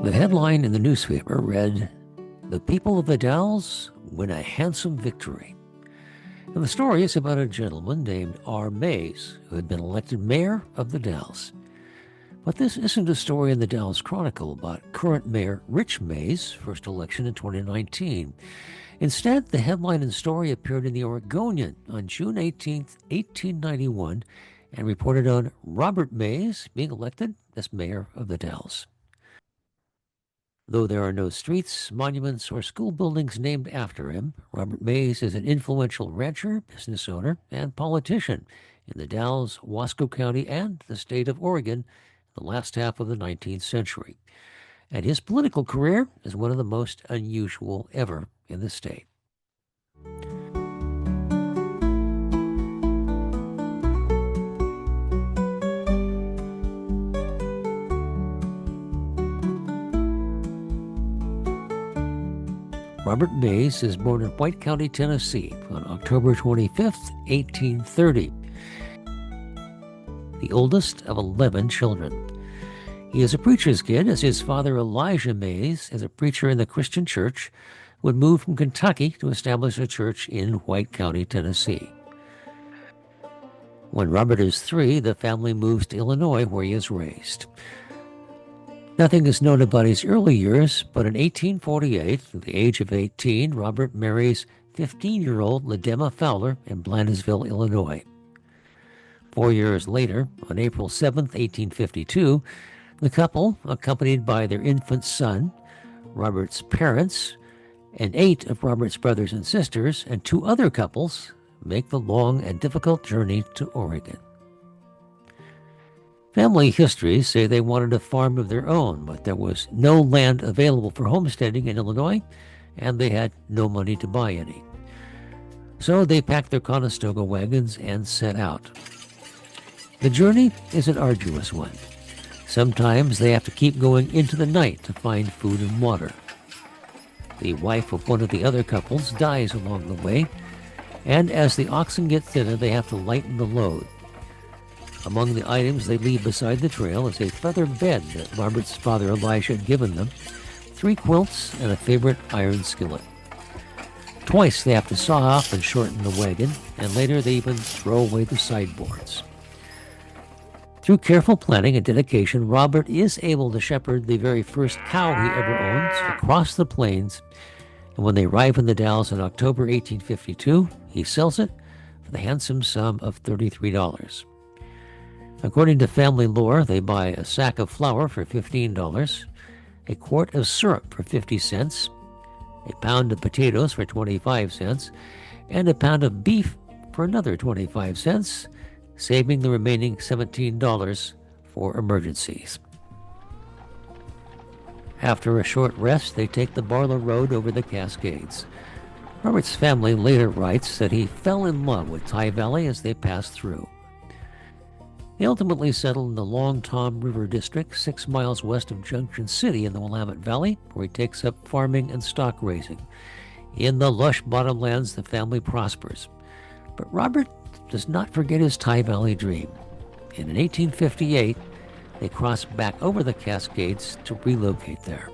The headline in the newspaper read, "The people of the Dalles win a handsome victory." And the story is about a gentleman named R. Mays, who had been elected mayor of the Dalles. But this isn't a story in the Dalles Chronicle about current mayor Rich Mays' first election in 2019. Instead, the headline and story appeared in the Oregonian on June 18, 1891, and reported on Robert Mays being elected as mayor of the Dalles. Though there are no streets, monuments, or school buildings named after him, Robert Mays is an influential rancher, business owner, and politician in the Dalles, Wasco County, and the state of Oregon in the last half of the 19th century. And his political career is one of the most unusual ever in the state. Robert Mays is born in White County, Tennessee on October 25th, 1830, the oldest of 11 children. He is a preacher's kid, as his father Elijah Mays, as a preacher in the Christian church, would move from Kentucky to establish a church in White County, Tennessee. When Robert is 3, the family moves to Illinois, where he is raised. Nothing is known about his early years, but in 1848, at the age of 18, Robert marries 15-year-old Ledema Fowler in Blandesville, Illinois. 4 years later, on April 7, 1852, the couple, accompanied by their infant son, Robert's parents, and 8 of Robert's brothers and sisters, and 2 other couples, make the long and difficult journey to Oregon. Family histories say they wanted a farm of their own, but there was no land available for homesteading in Illinois, and they had no money to buy any. So they packed their Conestoga wagons and set out. The journey is an arduous one. Sometimes they have to keep going into the night to find food and water. The wife of one of the other couples dies along the way, and as the oxen get thinner, they have to lighten the load. Among the items they leave beside the trail is a feather bed that Robert's father Elijah had given them, 3 quilts, and a favorite iron skillet. Twice they have to saw off and shorten the wagon, and later they even throw away the sideboards. Through careful planning and dedication, Robert is able to shepherd the very first cow he ever owns across the plains, and when they arrive in the Dalles in October 1852, he sells it for the handsome sum of $33. According to family lore, they buy a sack of flour for $15, a quart of syrup for 50 cents, a pound of potatoes for 25 cents, and a pound of beef for another 25 cents, saving the remaining $17 for emergencies. After a short rest, they take the Barlow Road over the Cascades. Robert's family later writes that he fell in love with Tye Valley as they passed through. He ultimately settled in the Long Tom River District, 6 miles west of Junction City in the Willamette Valley, where he takes up farming and stock raising. In the lush bottomlands, the family prospers. But Robert does not forget his Tye Valley dream. And in 1858, they cross back over the Cascades to relocate there.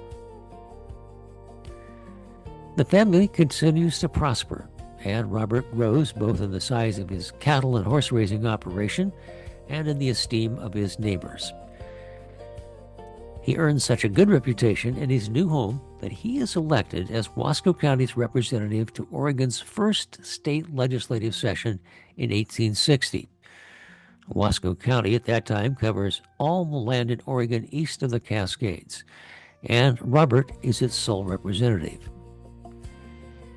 The family continues to prosper, and Robert grows both in the size of his cattle and horse raising operation and in the esteem of his neighbors. He earns such a good reputation in his new home that he is elected as Wasco County's representative to Oregon's first state legislative session in 1860. Wasco County at that time covers all the land in Oregon east of the Cascades, and Robert is its sole representative.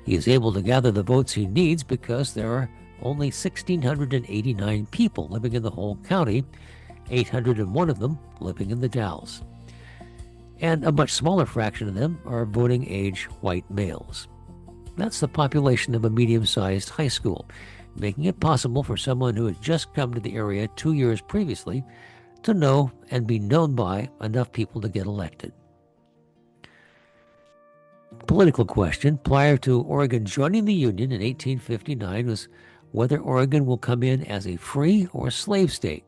He is able to gather the votes he needs because there are only 1,689 people living in the whole county, 801 of them living in the Dalles. And a much smaller fraction of them are voting age white males. That's the population of a medium-sized high school, making it possible for someone who had just come to the area 2 years previously to know and be known by enough people to get elected. Political question prior to Oregon joining the Union in 1859 was whether Oregon will come in as a free or slave state,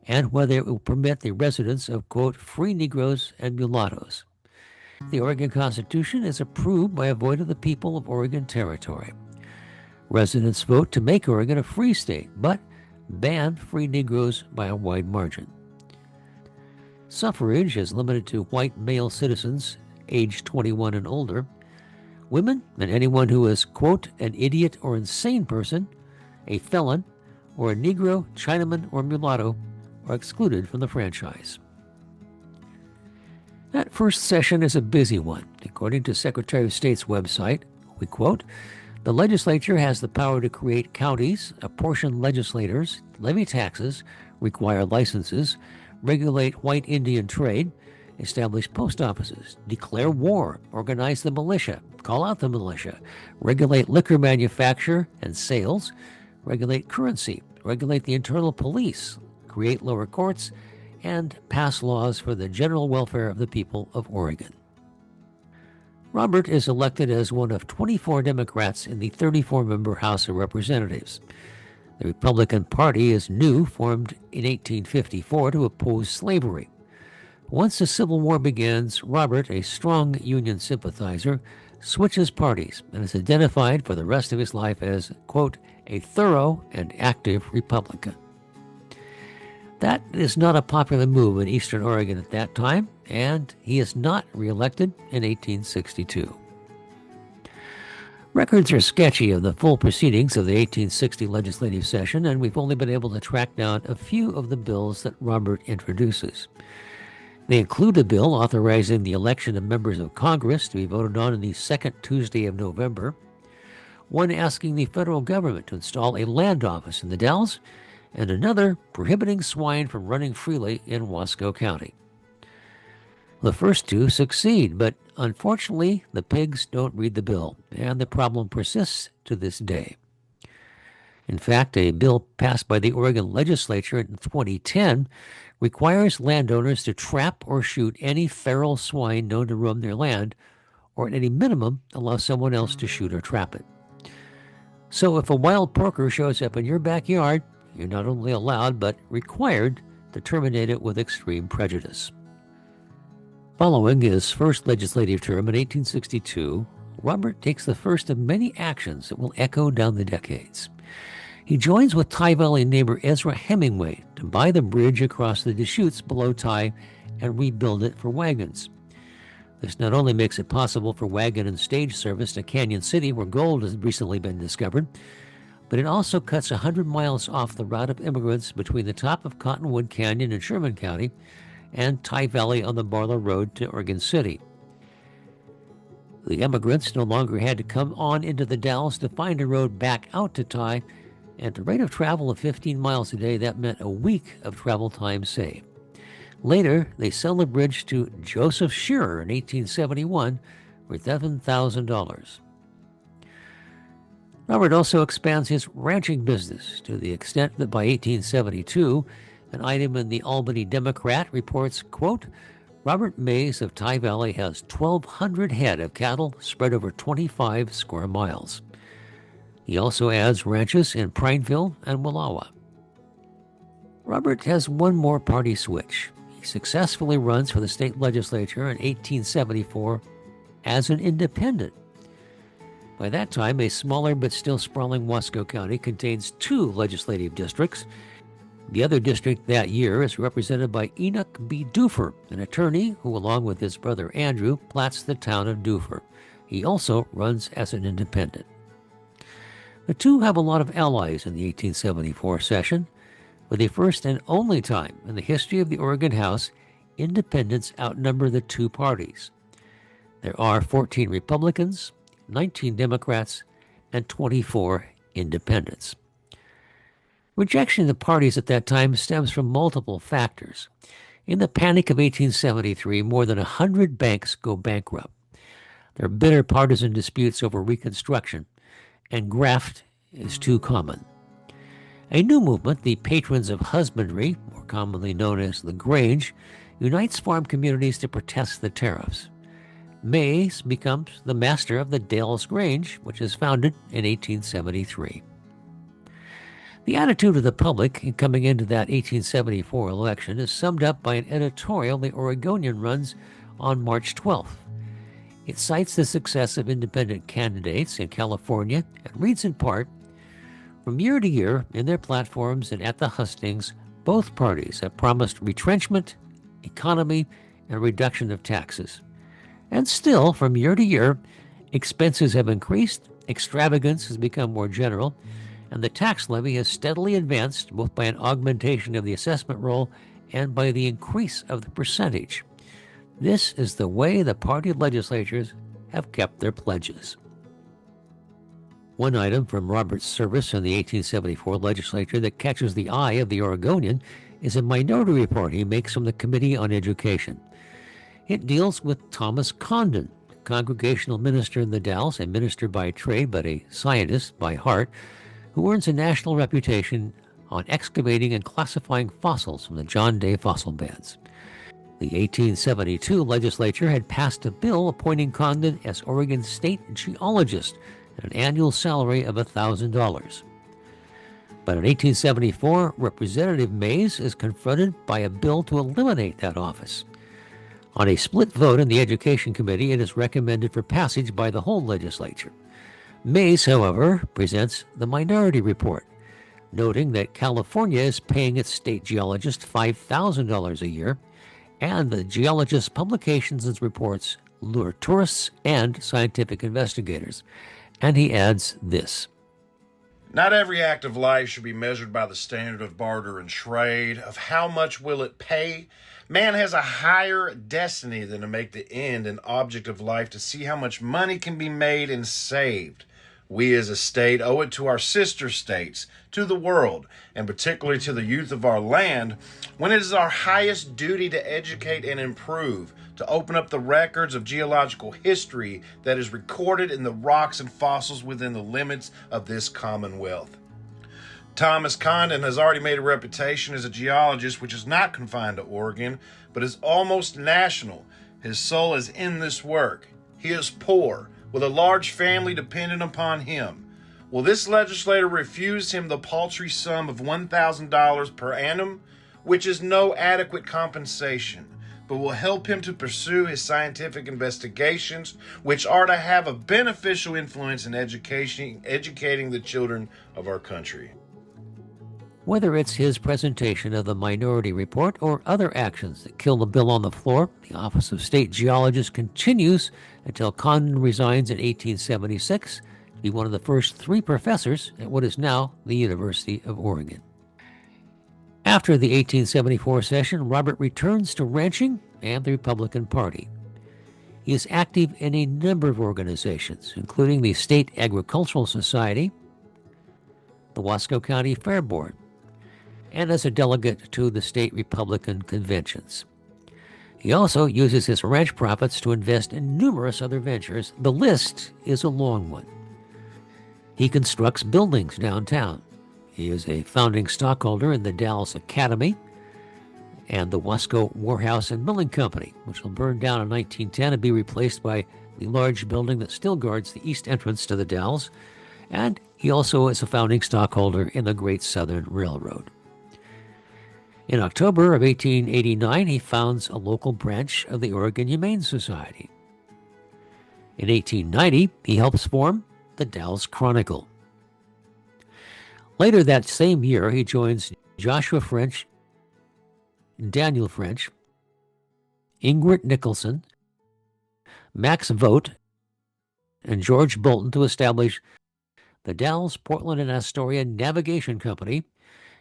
and whether it will permit the residence of, quote, free Negroes and mulattoes. The Oregon Constitution is approved by a vote of the people of Oregon Territory. Residents vote to make Oregon a free state, but ban free Negroes by a wide margin. Suffrage is limited to white male citizens aged 21 and older. Women and anyone who is, quote, an idiot or insane person, a felon, or a Negro, Chinaman, or mulatto are excluded from the franchise. That first session is a busy one. According to Secretary of State's website, we quote, the legislature has the power to create counties, apportion legislators, levy taxes, require licenses, regulate white Indian trade, establish post offices, declare war, organize the militia, call out the militia, regulate liquor manufacture and sales, regulate currency, regulate the internal police, create lower courts, and pass laws for the general welfare of the people of Oregon. Robert is elected as one of 24 Democrats in the 34-member House of Representatives. The Republican Party is new, formed in 1854 to oppose slavery. Once the Civil War begins, Robert, a strong Union sympathizer, switches parties and is identified for the rest of his life as, quote, a thorough and active Republican. That is not a popular move in Eastern Oregon at that time, and he is not reelected in 1862. Records are sketchy of the full proceedings of the 1860 legislative session, and we've only been able to track down a few of the bills that Robert introduces. They include a bill authorizing the election of members of Congress to be voted on the second Tuesday of November, one asking the federal government to install a land office in the Dalles, and another prohibiting swine from running freely in Wasco County. The first two succeed, but unfortunately, the pigs don't read the bill, and the problem persists to this day. In fact, a bill passed by the Oregon legislature in 2010 requires landowners to trap or shoot any feral swine known to roam their land, or at any minimum, allow someone else to shoot or trap it. So if a wild porker shows up in your backyard, you're not only allowed but required to terminate it with extreme prejudice. Following his first legislative term in 1862, Robert takes the first of many actions that will echo down the decades. He joins with Tye Valley neighbor Ezra Hemingway to buy the bridge across the Deschutes below Tye and rebuild it for wagons. This not only makes it possible for wagon and stage service to Canyon City, where gold has recently been discovered, but it also cuts 100 miles off the route of immigrants between the top of Cottonwood Canyon in Sherman County and Tye Valley on the Barlow Road to Oregon City. The immigrants no longer had to come on into the Dalles to find a road back out to Tye, and at a rate of travel of 15 miles a day, that meant a week of travel time saved. Later, they sell the bridge to Joseph Shearer in 1871 for $7,000. Robert also expands his ranching business to the extent that by 1872, an item in the Albany Democrat reports, quote, Robert Mays of Tye Valley has 1,200 head of cattle spread over 25 square miles. He also adds ranches in Prineville and Wallowa. Robert has one more party switch. He successfully runs for the state legislature in 1874 as an independent. By that time, a smaller but still sprawling Wasco County contains 2 legislative districts. The other district that year is represented by Enoch B. Duffer, an attorney who, along with his brother Andrew, plats the town of Duffer. He also runs as an independent. The two have a lot of allies in the 1874 session. For the first and only time in the history of the Oregon House, independents outnumber the two parties. There are 14 Republicans, 19 Democrats, and 24 independents. Rejection of the parties at that time stems from multiple factors. In the Panic of 1873, more than 100 banks go bankrupt. There are bitter partisan disputes over Reconstruction, and graft is too common. A new movement, the Patrons of Husbandry, more commonly known as the Grange, unites farm communities to protest the tariffs. Mays becomes the master of the Dalles Grange, which is founded in 1873. The attitude of the public in coming into that 1874 election is summed up by an editorial the Oregonian runs on March 12th. It cites the success of independent candidates in California and reads in part, "From year to year, in their platforms and at the hustings, both parties have promised retrenchment, economy, and reduction of taxes. And still, from year to year, expenses have increased, extravagance has become more general, and the tax levy has steadily advanced both by an augmentation of the assessment roll and by the increase of the percentage. This is the way the party legislatures have kept their pledges." One item from Robert's service in the 1874 legislature that catches the eye of the Oregonian is a minority report he makes from the Committee on Education. It deals with Thomas Condon, congregational minister in the Dalles, a minister by trade but a scientist by heart, who earns a national reputation on excavating and classifying fossils from the John Day fossil beds. The 1872 legislature had passed a bill appointing Condon as Oregon's state geologist at an annual salary of $1,000. But in 1874, Representative Mays is confronted by a bill to eliminate that office. On a split vote in the Education Committee, it is recommended for passage by the whole legislature. Mays, however, presents the minority report, noting that California is paying its state geologist $5,000 a year, and the geologist's publications and reports lure tourists and scientific investigators. And he adds this: "Not every act of life should be measured by the standard of barter and trade, of how much will it pay. Man has a higher destiny than to make the end and object of life to see how much money can be made and saved. We as a state owe it to our sister states, to the world, and particularly to the youth of our land, when it is our highest duty to educate and improve, to open up the records of geological history that is recorded in the rocks and fossils within the limits of this commonwealth. Thomas Condon has already made a reputation as a geologist which is not confined to Oregon, but is almost national. His soul is in this work. He is poor, with a large family dependent upon him. Will this legislator refuse him the paltry sum of $1,000 per annum, which is no adequate compensation, but will help him to pursue his scientific investigations, which are to have a beneficial influence in educating the children of our country?" Whether it's his presentation of the minority report or other actions that kill the bill on the floor, the Office of State Geologist continues until Condon resigns in 1876 to be one of the first 3 professors at what is now the University of Oregon. After the 1874 session, Robert returns to ranching and the Republican Party. He is active in a number of organizations, including the State Agricultural Society, the Wasco County Fair Board, and as a delegate to the state Republican conventions. He also uses his ranch profits to invest in numerous other ventures. The list is a long one. He constructs buildings downtown. He is a founding stockholder in the Dalles Academy and the Wasco Warehouse and Milling Company, which will burn down in 1910 and be replaced by the large building that still guards the east entrance to the Dalles. And he also is a founding stockholder in the Great Southern Railroad. In October of 1889, he founds a local branch of the Oregon Humane Society. In 1890, he helps form the Dalles Chronicle. Later that same year, he joins Joshua French, Daniel French, Ingrid Nicholson, Max Vogt, and George Bolton to establish the Dalles, Portland, and Astoria Navigation Company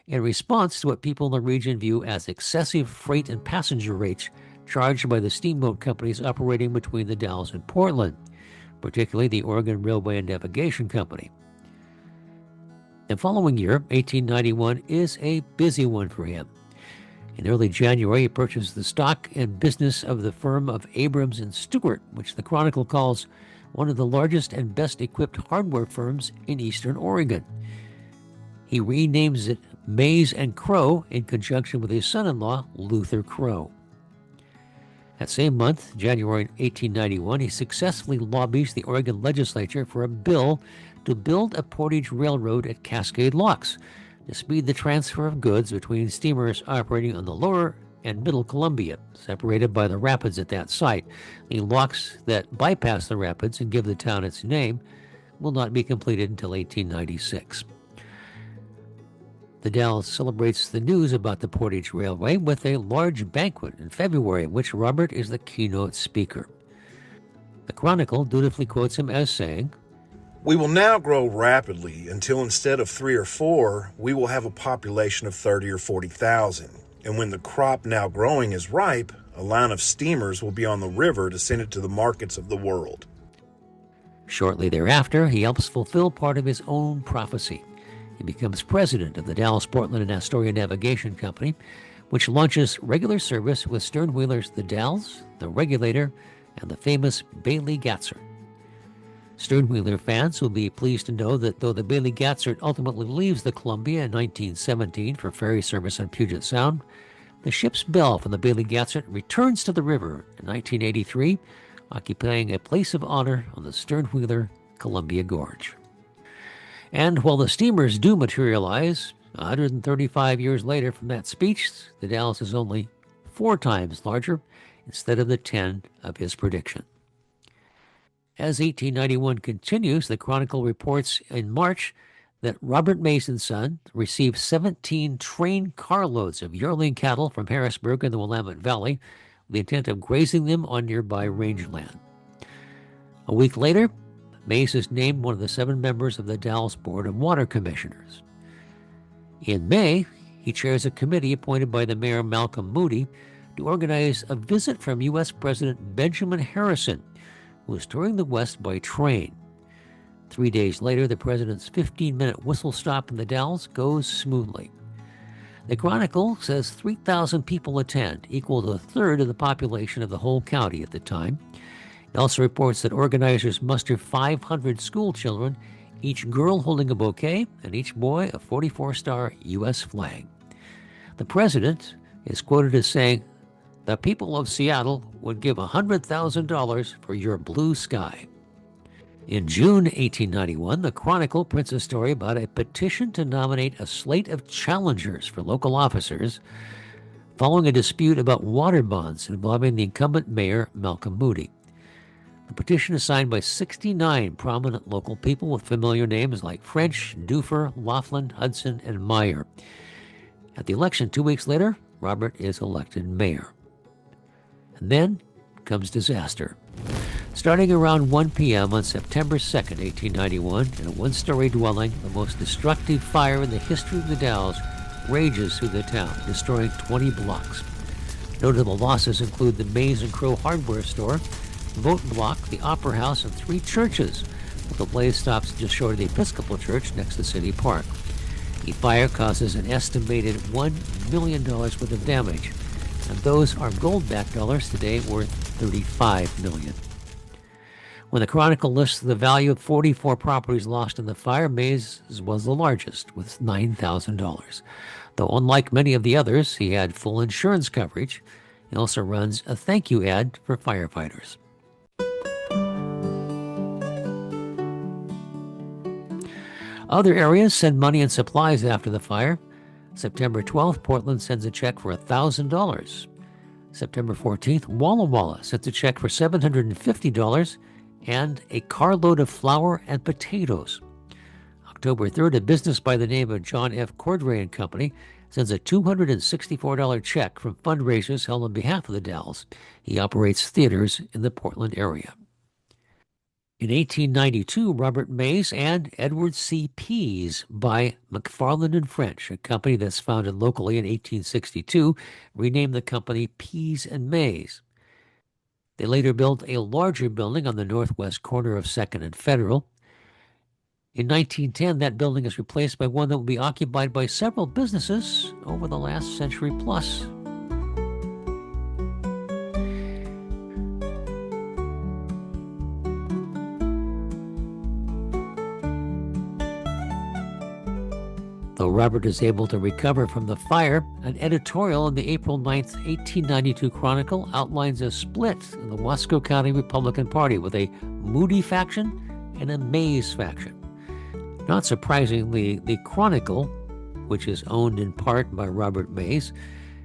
in response to what people in the region view as excessive freight and passenger rates charged by the steamboat companies operating between the Dalles and Portland, particularly the Oregon Railway and Navigation Company. The following year, 1891, is a busy one for him. In early January, he purchased the stock and business of the firm of Abrams and Stewart, which the Chronicle calls one of the largest and best equipped hardware firms in eastern Oregon. He renames it Mays and Crow in conjunction with his son-in-law, Luther Crow. That same month, January 1891, he successfully lobbies the Oregon legislature for a bill to build a portage railroad at Cascade Locks to speed the transfer of goods between steamers operating on the lower and Middle Columbia, separated by the rapids at that site. The locks that bypass the rapids and give the town its name will not be completed until 1896. The Dalles celebrates the news about the Portage Railway with a large banquet in February, in which Robert is the keynote speaker. The Chronicle dutifully quotes him as saying, "We will now grow rapidly until instead of 3 or 4, we will have a population of 30 or 40,000. And when the crop now growing is ripe, a line of steamers will be on the river to send it to the markets of the world." Shortly thereafter, he helps fulfill part of his own prophecy. He becomes president of the Dalles, Portland, and Astoria Navigation Company, which launches regular service with stern wheelers the Dalles, the Regulator, and the famous Bailey Gatzert. Sternwheeler fans will be pleased to know that though the Bailey Gatzert ultimately leaves the Columbia in 1917 for ferry service on Puget Sound, the ship's bell from the Bailey Gatzert returns to the river in 1983, occupying a place of honor on the Sternwheeler Columbia Gorge. And while the steamers do materialize, 135 years later from that speech, the Dalles is only 4 times larger instead of the 10 of his prediction. As 1891 continues, the Chronicle reports in March that Robert Mays and Son received 17 train carloads of yearling cattle from Harrisburg in the Willamette Valley with the intent of grazing them on nearby rangeland. A week later, Mays is named one of the 7 members of the Dalles Board of Water Commissioners. In May, he chairs a committee appointed by the mayor Malcolm Moody to organize a visit from U.S. President Benjamin Harrison, who is touring the West by train. 3 days later, the president's 15-minute whistle stop in the Dalles goes smoothly. The Chronicle says 3,000 people attend, equal to a third of the population of the whole county at the time. It also reports that organizers muster 500 school children, each girl holding a bouquet and each boy a 44-star U.S. flag. The president is quoted as saying, "The people of Seattle would give $100,000 for your blue sky." In June 1891, the Chronicle prints a story about a petition to nominate a slate of challengers for local officers following a dispute about water bonds involving the incumbent mayor, Malcolm Moody. The petition is signed by 69 prominent local people with familiar names like French, Duffer, Laughlin, Hudson, and Meyer. At the election 2 weeks later, Robert is elected mayor. And then comes disaster. Starting around 1 p.m. on September 2nd, 1891, in a one-story dwelling, the most destructive fire in the history of the Dalles rages through the town, destroying 20 blocks. Notable losses include the Mays and Crow hardware store, Vote Block, the Opera House, and 3 churches, with the blaze stops just short of the Episcopal Church next to City Park. The fire causes an estimated $1 million worth of damage, and those are gold-backed dollars today worth $35 million. When the Chronicle lists the value of 44 properties lost in the fire, Mays was the largest, with $9,000. Though unlike many of the others, he had full insurance coverage. He also runs a thank you ad for firefighters. Other areas send money and supplies after the fire. September 12th, Portland sends a check for $1,000. September 14th, Walla Walla sends a check for $750 and a carload of flour and potatoes. October 3rd, a business by the name of John F. Cordray and Company sends a $264 check from fundraisers held on behalf of the Dalles. He operates theaters in the Portland area. In 1892, Robert Mays and Edward C. Pease buy McFarland and French, a company that's founded locally in 1862, renamed the company Pease and Mays. They later built a larger building on the northwest corner of 2nd and Federal. In 1910, that building is replaced by one that will be occupied by several businesses over the last century plus. Though Robert is able to recover from the fire, an editorial in the April 9, 1892 Chronicle outlines a split in the Wasco County Republican Party with a Moody faction and a Mays faction. Not surprisingly, the Chronicle, which is owned in part by Robert Mays,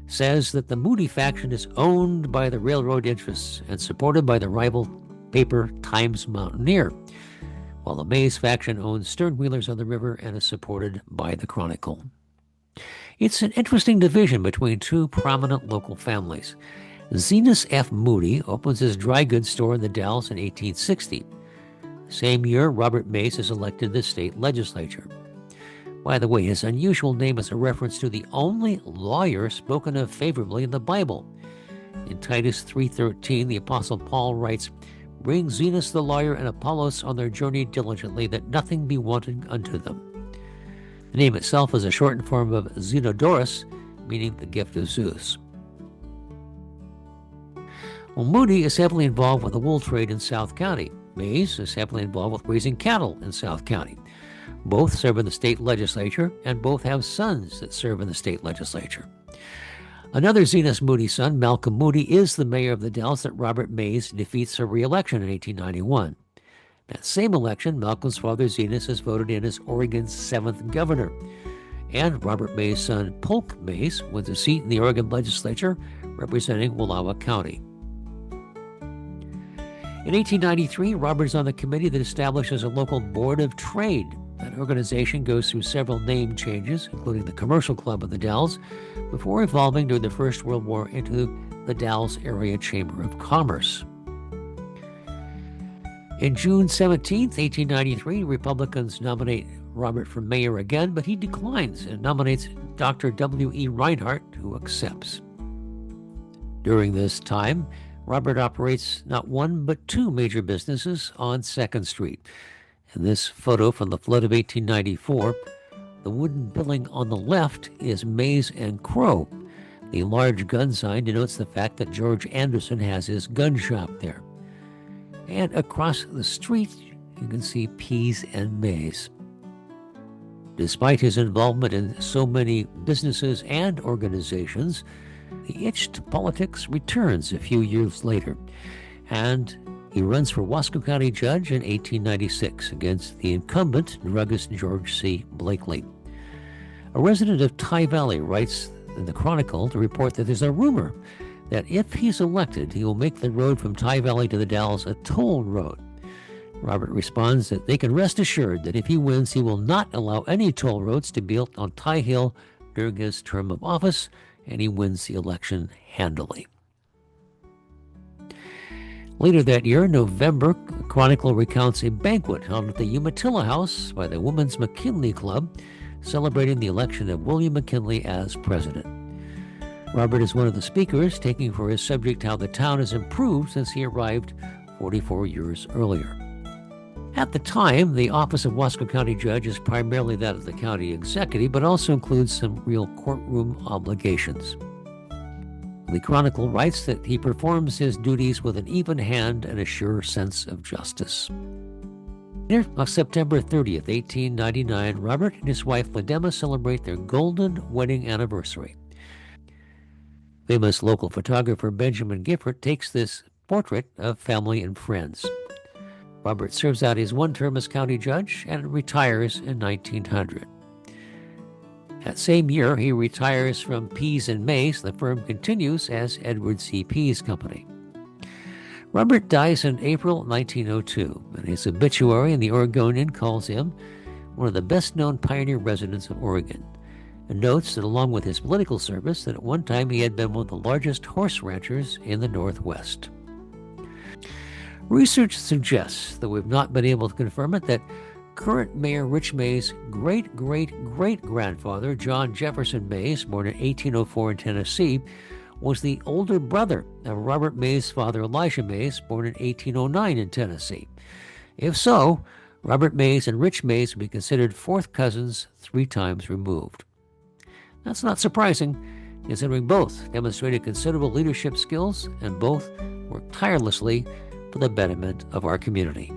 says that the Moody faction is owned by the railroad interests and supported by the rival paper Times-Mountaineer, while the Mays faction owns stern-wheelers on the river and is supported by the Chronicle. It's an interesting division between two prominent local families. Zenas F. Moody opens his dry goods store in the Dalles in 1860. The same year, Robert Mays is elected to the state legislature. By the way, his unusual name is a reference to the only lawyer spoken of favorably in the Bible. In Titus 3:13, the Apostle Paul writes, "Bring Zenas the lawyer and Apollos on their journey diligently, that nothing be wanting unto them." The name itself is a shortened form of Zenodorus, meaning the gift of Zeus. Well, Moody is heavily involved with the wool trade in South County. Mays is heavily involved with raising cattle in South County. Both serve in the state legislature, and both have sons that serve in the state legislature. Another Zenas Moody son, Malcolm Moody, is the mayor of the Dalles that Robert Mays defeats for re-election in 1891. That same election, Malcolm's father Zenas is voted in as Oregon's 7th governor. And Robert Mays' son, Polk Mays, wins a seat in the Oregon legislature representing Wallowa County. In 1893, Robert is on the committee that establishes a local board of trade. That organization goes through several name changes, including the Commercial Club of the Dalles, before evolving during the First World War into the Dalles Area Chamber of Commerce. In June 17, 1893, Republicans nominate Robert for mayor again, but he declines and nominates Dr. W.E. Reinhardt, who accepts. During this time, Robert operates not one but two major businesses on 2nd Street. In this photo from the flood of 1894, the wooden building on the left is Mays and Crow. The large gun sign denotes the fact that George Anderson has his gun shop there. And across the street, you can see Pease and Mays. Despite his involvement in so many businesses and organizations, the itch to politics returns a few years later, and he runs for Wasco County judge in 1896 against the incumbent druggist George C. Blakely. A resident of Tye Valley writes in the Chronicle to report that there's a rumor that if he's elected, he will make the road from Tye Valley to the Dalles a toll road. Robert responds that they can rest assured that if he wins, he will not allow any toll roads to be built on Tye Hill during his term of office, and he wins the election handily. Later that year, in November, the Chronicle recounts a banquet held at the Umatilla House by the Women's McKinley Club, celebrating the election of William McKinley as president. Robert is one of the speakers, taking for his subject how the town has improved since he arrived 44 years earlier. At the time, the office of Wasco County Judge is primarily that of the county executive, but also includes some real courtroom obligations. The Chronicle writes that he performs his duties with an even hand and a sure sense of justice. On September 30th, 1899, Robert and his wife Ledema celebrate their golden wedding anniversary. Famous local photographer Benjamin Gifford takes this portrait of family and friends. Robert serves out his one term as county judge and retires in 1900. That same year, he retires from Pease and Mays. The firm continues as Edward C. Pease Company. Robert dies in April 1902, and his obituary in the Oregonian calls him one of the best-known pioneer residents of Oregon, and notes that along with his political service, that at one time he had been one of the largest horse ranchers in the Northwest. Research suggests, though we've not been able to confirm it, that current Mayor Rich Mays' great-great-great-grandfather, John Jefferson Mays, born in 1804 in Tennessee, was the older brother of Robert Mays' father, Elijah Mays, born in 1809 in Tennessee. If so, Robert Mays and Rich Mays would be considered fourth cousins 3 times removed. That's not surprising, considering both demonstrated considerable leadership skills and both worked tirelessly for the betterment of our community.